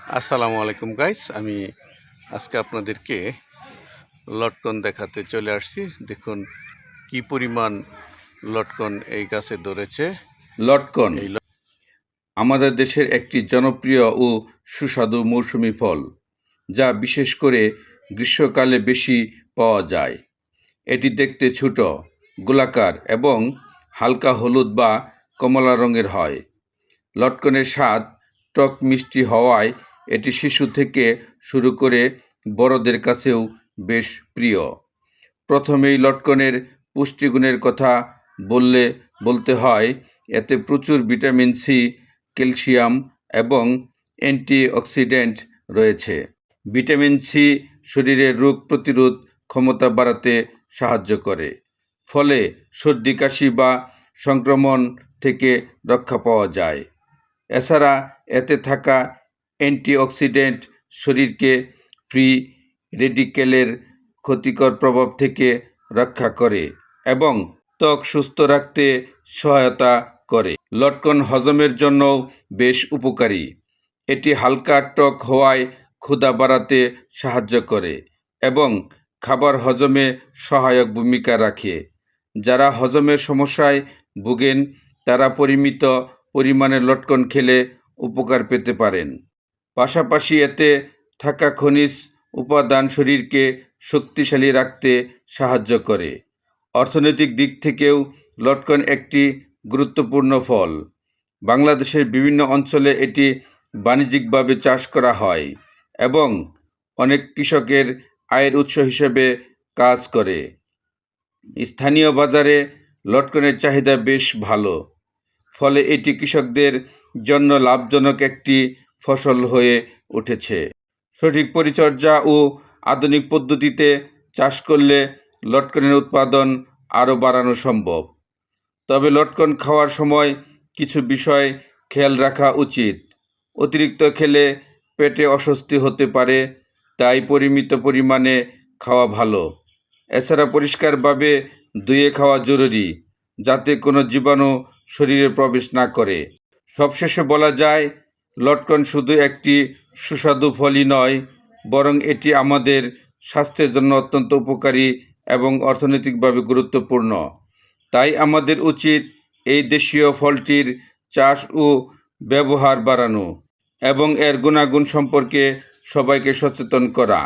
আসসালামু আলাইকুম গাইস, আমি আজকে আপনাদেরকে লটকন দেখাতে চলে আসছি। দেখুন কি পরিমাণ লটকন এই গাছে ধরেছে। লটকন আমাদের দেশের একটি জনপ্রিয় ও সুস্বাদু মৌসুমী ফল, যা বিশেষ করে গ্রীষ্মকালে বেশি পাওয়া যায়। এটি দেখতে ছোট, গোলাকার এবং হালকা হলুদ বা কমলা রঙের হয়। লটকনের স্বাদ টক মিষ্টি হওয়ায় এটি শিশু থেকে শুরু করে বড়দের কাছেও বেশ প্রিয়। প্রথমেই লটকনের পুষ্টিগুণের কথা বলতে হয়। এতে প্রচুর ভিটামিন সি, ক্যালসিয়াম এবং অ্যান্টিঅক্সিডেন্ট রয়েছে। ভিটামিন সি শরীরের রোগ প্রতিরোধ ক্ষমতা বাড়াতে সাহায্য করে, ফলে সর্দি কাশি বা সংক্রমণ থেকে রক্ষা পাওয়া যায়। এছাড়া এতে থাকা অ্যান্টিঅক্সিডেন্ট শরীরকে ফ্রি রেডিকেলের ক্ষতিকর প্রভাব থেকে রক্ষা করে এবং ত্বক সুস্থ রাখতে সহায়তা করে। লটকন হজমের জন্যও বেশ উপকারী। এটি হালকা টক হওয়ায় ক্ষুধা বাড়াতে সাহায্য করে এবং খাবার হজমে সহায়ক ভূমিকা রাখে। যারা হজমের সমস্যায় ভোগেন তারা পরিমিত পরিমাণে লটকন খেলে উপকার পেতে পারেন। পাশাপাশি এতে থাকা খনিজ উপাদান শরীরকে শক্তিশালী রাখতে সাহায্য করে। অর্থনৈতিক দিক থেকেও লটকন একটি গুরুত্বপূর্ণ ফল। বাংলাদেশের বিভিন্ন অঞ্চলে এটি বাণিজ্যিকভাবে চাষ করা হয় এবং অনেক কৃষকের আয়ের উৎস হিসেবে কাজ করে। স্থানীয় বাজারে লটকনের চাহিদা বেশ ভালো, ফলে এটি কৃষকদের জন্য লাভজনক একটি ফসল হয়ে উঠেছে। সঠিক পরিচর্যা ও আধুনিক পদ্ধতিতে চাষ করলে লটকনের উৎপাদন আরও বাড়ানো সম্ভব। তবে লটকন খাওয়ার সময় কিছু বিষয় খেয়াল রাখা উচিত। অতিরিক্ত খেলে পেটে অস্বস্তি হতে পারে, তাই পরিমিত পরিমাণে খাওয়া ভালো। এছাড়া পরিষ্কারভাবে ধুয়ে খাওয়া জরুরি, যাতে কোনো জীবাণু শরীরে প্রবেশ না করে। সবশেষে বলা যায়, লটকন শুধু একটি সুস্বাদু ফলই নয়, বরং এটি আমাদের স্বাস্থ্যের জন্য অত্যন্ত উপকারী এবং অর্থনৈতিকভাবে গুরুত্বপূর্ণ। তাই আমাদের উচিত এই দেশীয় ফলটির চাষ ও ব্যবহার বাড়ানো এবং এর গুণাগুণ সম্পর্কে সবাইকে সচেতন করা।